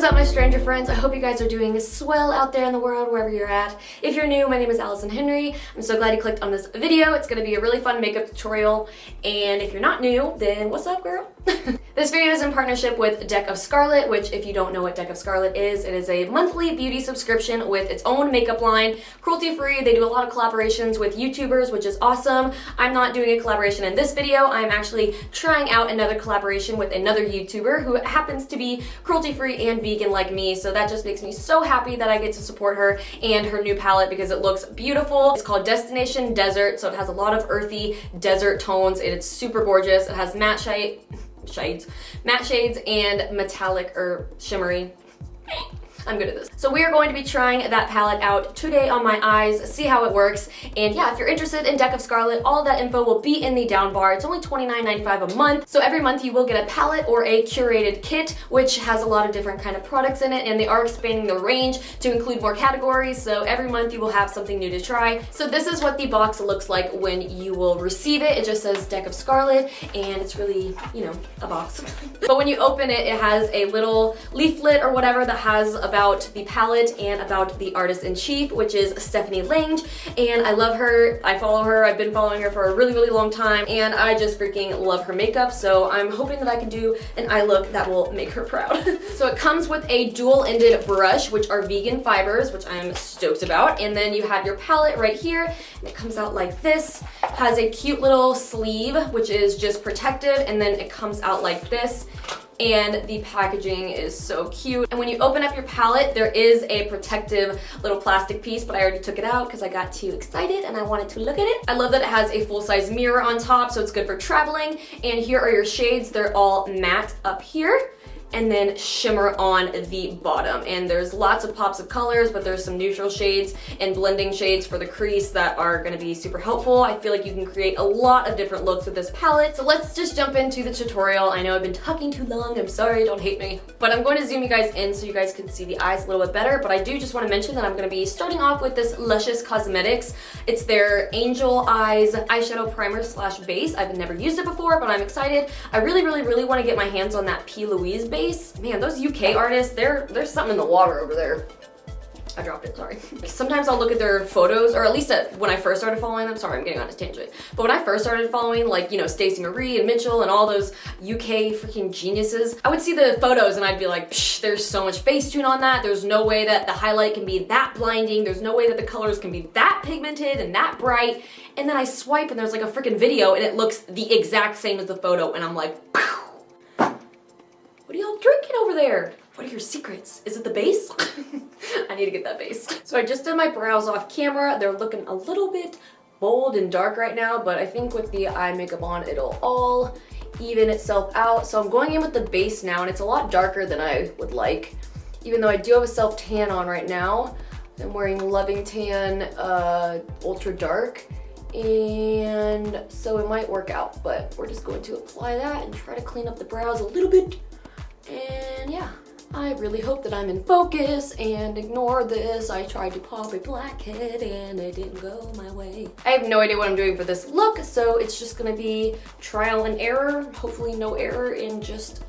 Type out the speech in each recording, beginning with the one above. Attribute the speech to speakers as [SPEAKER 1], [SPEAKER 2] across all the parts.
[SPEAKER 1] What is up, my stranger friends? I hope you guys are doing swell out there in the world, wherever you're at. If you're new, my name is Alison Henry. I'm so glad you clicked on this video. It's gonna be a really fun makeup tutorial. And if you're not new, then what's up, girl? This video is in partnership with Deck of Scarlet, which if you don't know what Deck of Scarlet is, it is a monthly beauty subscription with its own makeup line, cruelty-free. They do a lot of collaborations with YouTubers, which is awesome. I'm not doing a collaboration in this video. I'm actually trying out another collaboration with another YouTuber who happens to be cruelty-free and vegan like me, so that just makes me so happy that I get to support her and her new palette because it looks beautiful. It's called Destination Desert, so it has a lot of earthy desert tones and it's super gorgeous. It has matte shades and metallic or shimmery. I'm good at this. So we are going to be trying that palette out today on my eyes, see how it works. And yeah, if you're interested in Deck of Scarlet, all that info will be in the down bar. It's only $29.95 a month. So every month you will get a palette or a curated kit, which has a lot of different kind of products in it, and they are expanding the range to include more categories. So every month you will have something new to try. So this is what the box looks like when you will receive it. It just says Deck of Scarlet, and it's really, you know, a box. But when you open it, it has a little leaflet or whatever that has about the palette and about the artist-in-chief, which is Stephanie Lange, and I love her. I follow her. I've been following her for a really, really long time, and I just freaking love her makeup, so I'm hoping that I can do an eye look that will make her proud. So it comes with a dual-ended brush, which are vegan fibers, which I'm stoked about, and then you have your palette right here, and it comes out like this. Has a cute little sleeve, which is just protective, and then it comes out like this. And the packaging is so cute. And when you open up your palette, there is a protective little plastic piece, but I already took it out because I got too excited and I wanted to look at it. I love that it has a full-size mirror on top, so it's good for traveling. And here are your shades. They're all matte up here, and then shimmer on the bottom. And there's lots of pops of colors, but there's some neutral shades and blending shades for the crease that are gonna be super helpful. I feel like you can create a lot of different looks with this palette. So let's just jump into the tutorial. I know I've been talking too long, I'm sorry, don't hate me. But I'm going to zoom you guys in so you guys can see the eyes a little bit better. But I do just wanna mention that I'm gonna be starting off with this Luscious Cosmetics. It's their Angel Eyes eyeshadow primer slash base. I've never used it before, but I'm excited. I really wanna get my hands on that P. Louise base. Man, those UK artists, there's something in the water over there. I dropped it, sorry. Sometimes I'll look at their photos, or at least when I first started following them, sorry, I'm getting on a tangent. But when I first started following, like, you know, Stacey Marie and Mitchell and all those UK freaking geniuses, I would see the photos and I'd be like, psh, there's so much Facetune on that. There's no way that the highlight can be that blinding. There's no way that the colors can be that pigmented and that bright. And then I swipe and there's like a freaking video and it looks the exact same as the photo, and I'm like, pow. What are y'all drinking over there? What are your secrets? Is it the base? I need to get that base. So I just did my brows off camera. They're looking a little bit bold and dark right now, but I think with the eye makeup on, it'll all even itself out. So I'm going in with the base now, and it's a lot darker than I would like, even though I do have a self tan on right now. I'm wearing Loving Tan Ultra Dark, and so it might work out, but we're just going to apply that and try to clean up the brows a little bit. And yeah, I really hope that I'm in focus and ignore this. I tried to pop a blackhead and it didn't go my way. I have no idea what I'm doing for this look, so it's just gonna be trial and error. Hopefully no error, and just...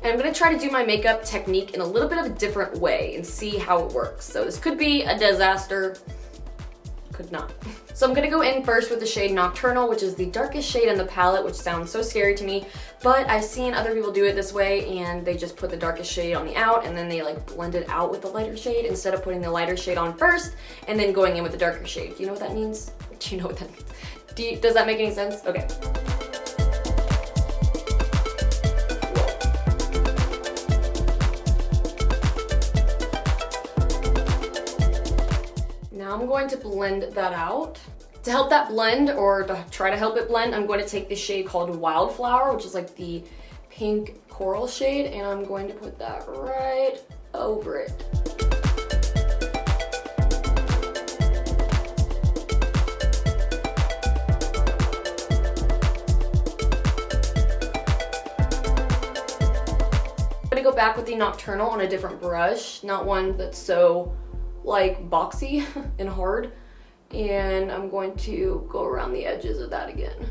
[SPEAKER 1] And I'm gonna try to do my makeup technique in a little bit of a different way and see how it works. So this could be a disaster, could not. So I'm gonna go in first with the shade Nocturnal, which is the darkest shade in the palette, which sounds so scary to me, but I've seen other people do it this way, and they just put the darkest shade on the out, and then they like blend it out with the lighter shade instead of putting the lighter shade on first and then going in with the darker shade. Do you know what that means? Do you know what that means? Does that make any sense? Okay. Now I'm going to blend that out. To help that blend, or to try to help it blend, I'm going to take this shade called Wildflower, which is like the pink coral shade, and I'm going to put that right over it. I'm gonna go back with the Nocturnal on a different brush, not one that's so like boxy and hard, and I'm going to go around the edges of that again.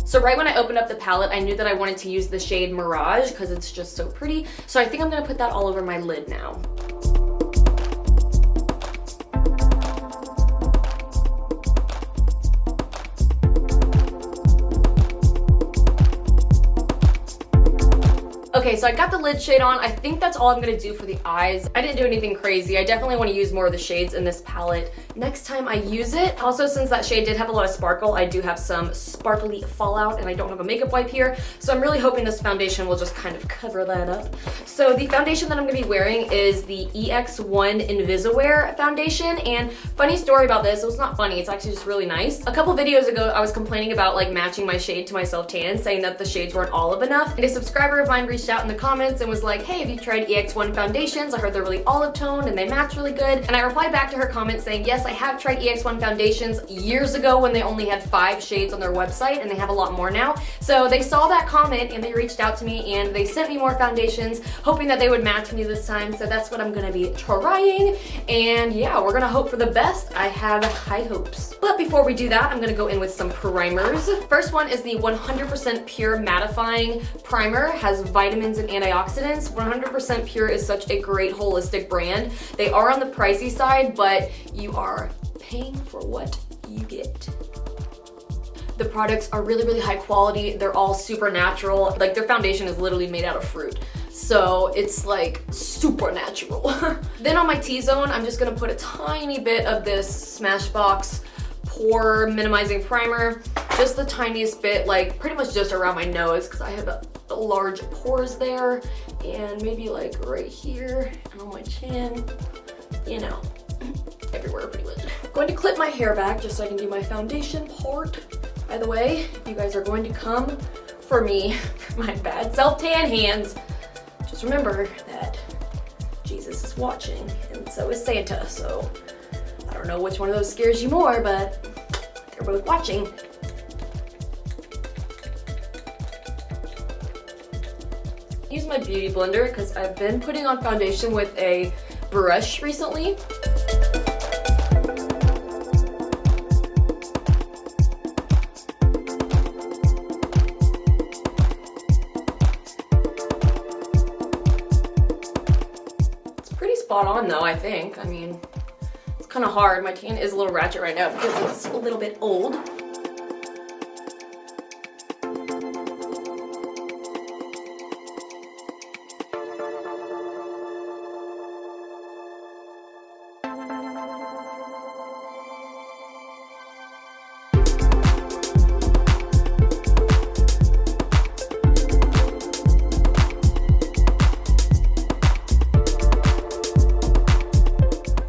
[SPEAKER 1] So right when I opened up the palette, I knew that I wanted to use the shade Mirage because it's just so pretty. So I think I'm gonna put that all over my lid now. Okay, so I got the lid shade on. I think that's all I'm gonna do for the eyes. I didn't do anything crazy. I definitely wanna use more of the shades in this palette next time I use it. Also, since that shade did have a lot of sparkle, I do have some sparkly fallout and I don't have a makeup wipe here. So I'm really hoping this foundation will just kind of cover that up. So the foundation that I'm gonna be wearing is the EX1 Invisiwear foundation. And funny story about this, it was not funny, it's actually just really nice. A couple videos ago, I was complaining about like matching my shade to my self-tan, saying that the shades weren't olive enough. And a subscriber of mine reached out in the comments and was like, hey, have you tried EX1 foundations? I heard they're really olive toned and they match really good. And I replied back to her comment saying, yes, I have tried EX1 foundations years ago when they only had 5 shades on their website, and they have a lot more now. So they saw that comment and they reached out to me and they sent me more foundations, hoping that they would match me this time. So that's what I'm gonna be trying. And yeah, we're gonna hope for the best. I have high hopes. But before we do that, I'm gonna go in with some primers. First one is the 100% Pure Mattifying Primer. Has vitamins and antioxidants. 100% Pure is such a great holistic brand. They are on the pricey side, but you are paying for what you get. The products are really, really high quality. They're all super natural. Like their foundation is literally made out of fruit. So it's like super natural. Then on my T-zone, I'm just gonna put a tiny bit of this Smashbox Pore Minimizing Primer. Just the tiniest bit, like pretty much just around my nose because I have large pores there, and maybe like right here and on my chin, you know, everywhere pretty much. I'm going to clip my hair back just so I can do my foundation part. By the way, if you guys are going to come for me for my bad self-tan hands, just remember that Jesus is watching and so is Santa. So I don't know which one of those scares you more, but they're both watching. Use my beauty blender because I've been putting on foundation with a brush recently. It's pretty spot on though, I think. I mean, it's kind of hard. My tan is a little ratchet right now because it's a little bit old.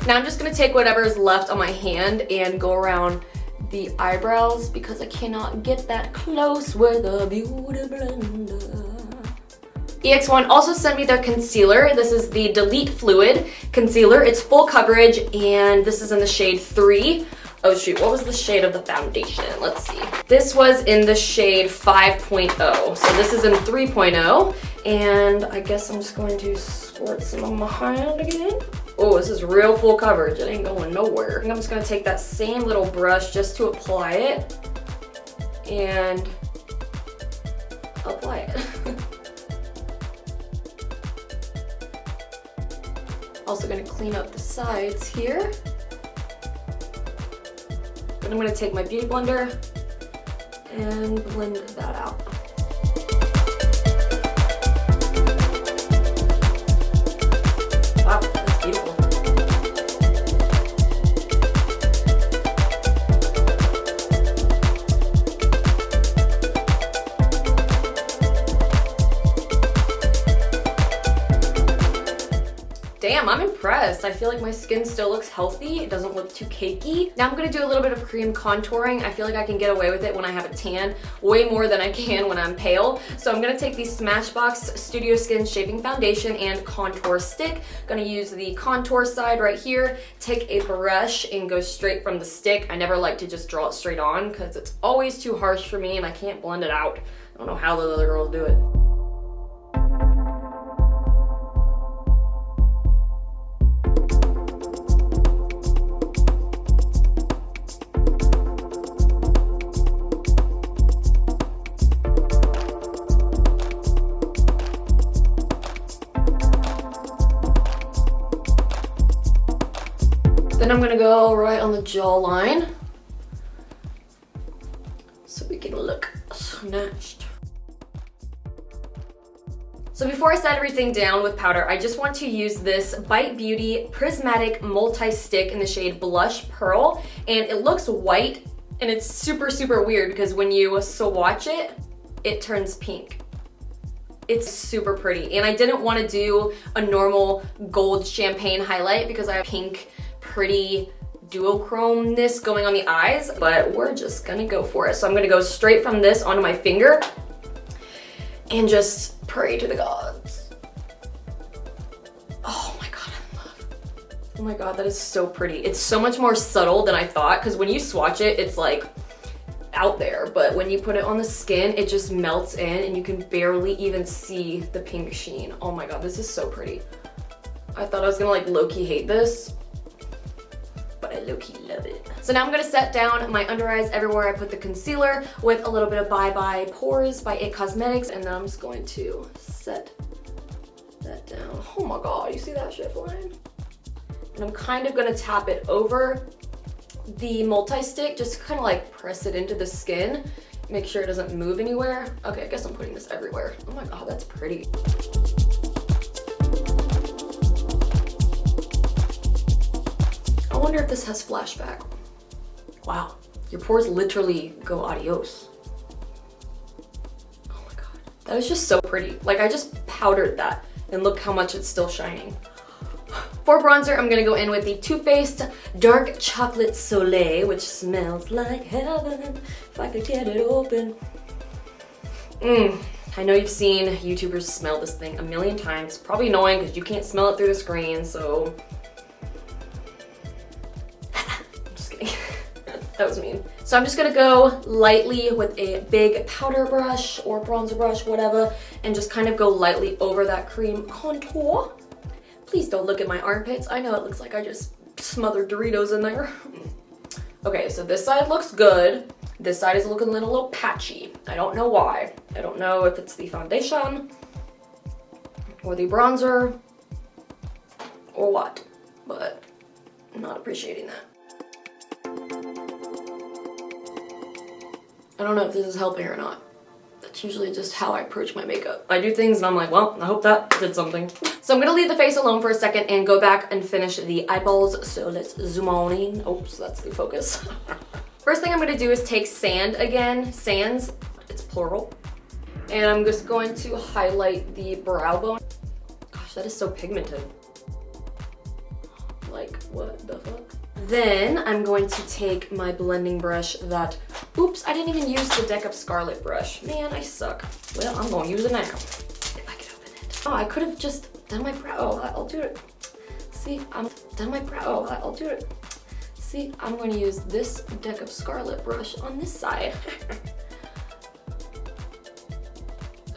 [SPEAKER 1] Now I'm just gonna take whatever is left on my hand and go around the eyebrows because I cannot get that close with a beauty blender. EX1 also sent me their concealer. This is the Delete Fluid Concealer. It's full coverage and this is in the shade 3. Oh shoot, what was the shade of the foundation? Let's see. This was in the shade 5.0. So this is in 3.0. And I guess I'm just going to squirt some on my hand again. Oh, this is real full coverage. It ain't going nowhere. I'm just gonna take that same little brush just to apply it and apply it. Also gonna clean up the sides here. Then I'm gonna take my beauty blender and blend that out. Wow, that's beautiful. Damn, I'm impressed. I feel like my skin still looks healthy. It doesn't look too cakey. Now I'm gonna do a little bit of cream contouring. I feel like I can get away with it when I have a tan way more than I can when I'm pale. So I'm gonna take the Smashbox Studio Skin Shaping Foundation and Contour Stick. Gonna use the contour side right here, take a brush and go straight from the stick. I never like to just draw it straight on because it's always too harsh for me and I can't blend it out. I don't know how the other girls do it. gonna go right on the jawline so we can look snatched. So before I set everything down with powder, I just want to use this Bite Beauty Prismatic Multi-Stick in the shade Blush Pearl. And it looks white, and it's super, super weird because when you swatch it, it turns pink. It's super pretty. And I didn't want to do a normal gold champagne highlight because I have pink, pretty duochrome-ness going on the eyes, but we're just gonna go for it. So I'm gonna go straight from this onto my finger and just pray to the gods. Oh my god, I love it. Oh my god, that is so pretty. It's so much more subtle than I thought, because when you swatch it, it's like out there, but when you put it on the skin, it just melts in and you can barely even see the pink sheen. Oh my god, this is so pretty. I thought I was gonna like low-key hate this, but I low-key love it. So now I'm gonna set down my under eyes everywhere I put the concealer with a little bit of Bye Bye Pores by It Cosmetics, and then I'm just going to set that down. Oh my god, you see that shift line? And I'm kind of gonna tap it over the multi-stick, just kind of like press it into the skin, make sure it doesn't move anywhere. Okay, I guess I'm putting this everywhere. Oh my god, that's pretty. I wonder if this has flashback. Wow, your pores literally go adios. Oh my god, that is just so pretty. Like, I just powdered that and look how much it's still shining. For bronzer, I'm gonna go in with the Too Faced Dark Chocolate Soleil, which smells like heaven if I could get it open. I know you've seen YouTubers smell this thing a million times. Probably annoying because you can't smell it through the screen, so that was mean. So I'm just gonna go lightly with a big powder brush or bronzer brush, whatever, and just kind of go lightly over that cream contour. Please don't look at my armpits. I know it looks like I just smothered Doritos in there. Okay, so this side looks good. This side is looking a little patchy. I don't know why. I don't know if it's the foundation or the bronzer or what, but I'm not appreciating that. I don't know if this is helping or not. That's usually just how I approach my makeup. I do things and I'm like, well, I hope that did something. So I'm gonna leave the face alone for a second and go back and finish the eyeballs. So let's zoom on in. Oops, that's the focus. First thing I'm gonna do is take sand again. Sands, it's plural. And I'm just going to highlight the brow bone. Gosh, that is so pigmented. Like, what the fuck? Then I'm going to take my blending brush that, oops, I didn't even use the Deck of Scarlet brush. Man, I suck. Well, I'm gonna use it now. If I can open it. Oh, I could have just done my brow. Oh, I'll do it. See, I'm done my brow. Oh, I'll do it. See, I'm going to use this Deck of Scarlet brush on this side.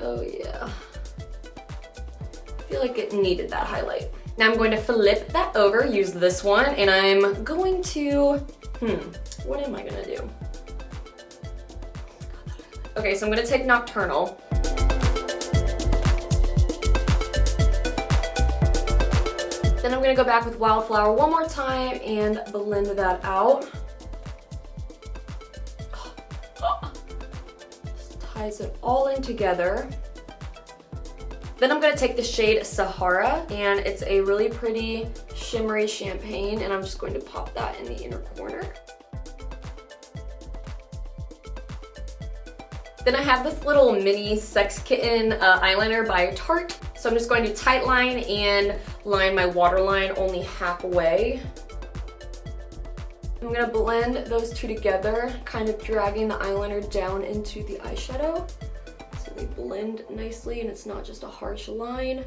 [SPEAKER 1] Oh yeah. I feel like it needed that highlight. Now I'm going to flip that over, use this one, and I'm going to, what am I gonna do? Okay, so I'm gonna take Nocturnal. Then I'm gonna go back with Wildflower one more time and blend that out. Just ties it all in together. Then I'm gonna take the shade Sahara, and it's a really pretty shimmery champagne, and I'm just going to pop that in the inner corner. Then I have this little mini Sex Kitten eyeliner by Tarte. So I'm just going to tight line and line my waterline only halfway. I'm gonna blend those two together, kind of dragging the eyeliner down into the eyeshadow. So they blend nicely and it's not just a harsh line.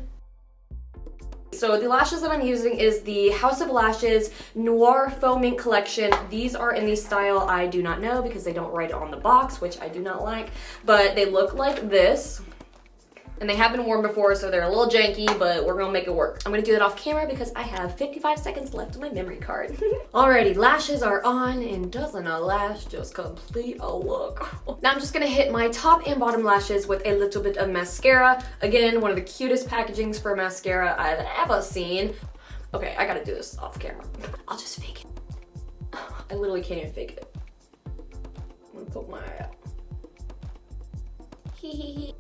[SPEAKER 1] So the lashes that I'm using is the House of Lashes Noir Faux Mink collection. These are in the style I do not know because they don't write it on the box, which I do not like, but they look like this. And they have been worn before, so they're a little janky, but we're gonna make it work. I'm gonna do that off camera because I have 55 seconds left on my memory card. Alrighty, lashes are on, and doesn't a lash just complete a look? Now I'm just gonna hit my top and bottom lashes with a little bit of mascara. Again, one of the cutest packagings for mascara I've ever seen. Okay, I gotta do this off camera. I'll just fake it. I literally can't even fake it. I'm gonna poke my eye out. Hee hee hee.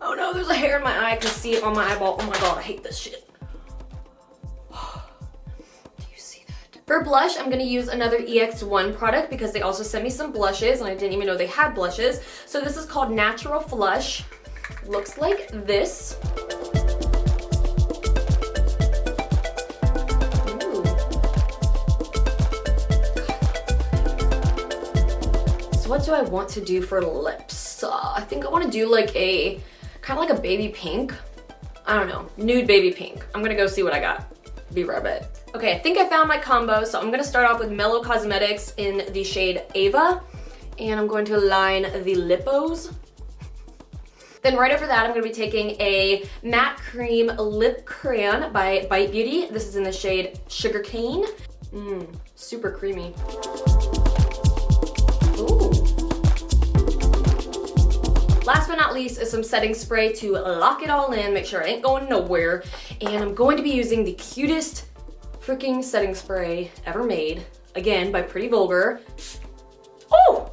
[SPEAKER 1] Oh no, there's a hair in my eye. I can see it on my eyeball. Oh my god, I hate this shit. Do you see that? For blush, I'm gonna use another EX1 product because they also sent me some blushes and I didn't even know they had blushes. So this is called Natural Flush. Looks like this. Ooh. So what do I want to do for lips? I think I want to do like a kind of like a baby pink. I don't know, nude baby pink. I'm gonna go see what I got. Be right back. Okay, I think I found my combo, so I'm gonna start off with Mellow Cosmetics in the shade Ava, and I'm going to line the lippos. Then right after that, I'm gonna be taking a matte cream lip crayon by Bite Beauty. This is in the shade Sugarcane. Super creamy. Ooh. Last but not least is some setting spray to lock it all in, make sure it ain't going nowhere. And I'm going to be using the cutest freaking setting spray ever made. Again, by Pretty Vulgar. Oh!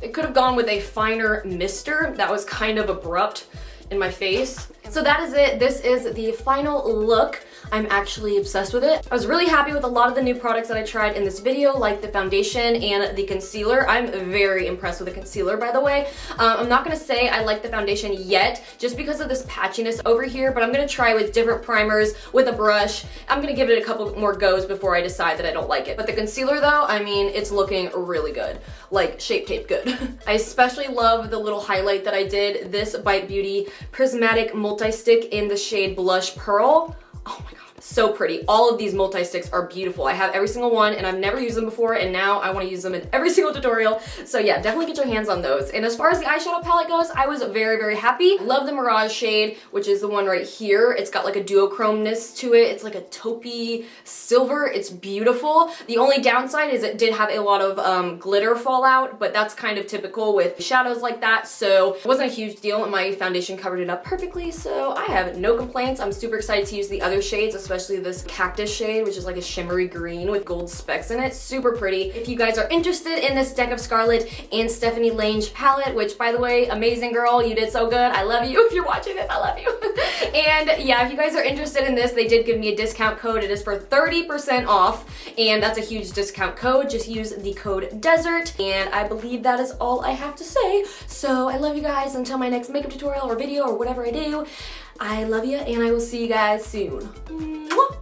[SPEAKER 1] It could have gone with a finer mister. That was kind of abrupt in my face. So that is it. This is the final look. I'm actually obsessed with it. I was really happy with a lot of the new products that I tried in this video, like the foundation and the concealer. I'm very impressed with the concealer, by the way. I'm not gonna say I like the foundation yet, just because of this patchiness over here, but I'm gonna try with different primers, with a brush. I'm gonna give it a couple more goes before I decide that I don't like it. But the concealer though, I mean, it's looking really good. Like Shape Tape good. I especially love the little highlight that I did. This Bite Beauty Prismatic Multi-Stick in the shade Blush Pearl. Oh my god, so pretty. All of these multi-sticks are beautiful. I have every single one and I've never used them before, and now I want to use them in every single tutorial. So yeah, definitely get your hands on those. And as far as the eyeshadow palette goes, I was very, very happy. Love the Mirage shade, which is the one right here. It's got like a duochromeness to it. It's like a taupey silver. It's beautiful. The only downside is it did have a lot of glitter fallout, but that's kind of typical with shadows like that. So it wasn't a huge deal, and my foundation covered it up perfectly. So I have no complaints. I'm super excited to use the other shades, especially this Cactus shade, which is like a shimmery green with gold specks in it. Super pretty. If you guys are interested in this Deck of Scarlet and Stephanie Lange palette, which by the way, amazing girl, you did so good. I love you. If you're watching this, I love you. And yeah, if you guys are interested in this, they did give me a discount code. It is for 30% off, and that's a huge discount code. Just use the code DESERT, and I believe that is all I have to say. So I love you guys. Until my next makeup tutorial or video or whatever I do, I love you, and I will see you guys soon. Mwah!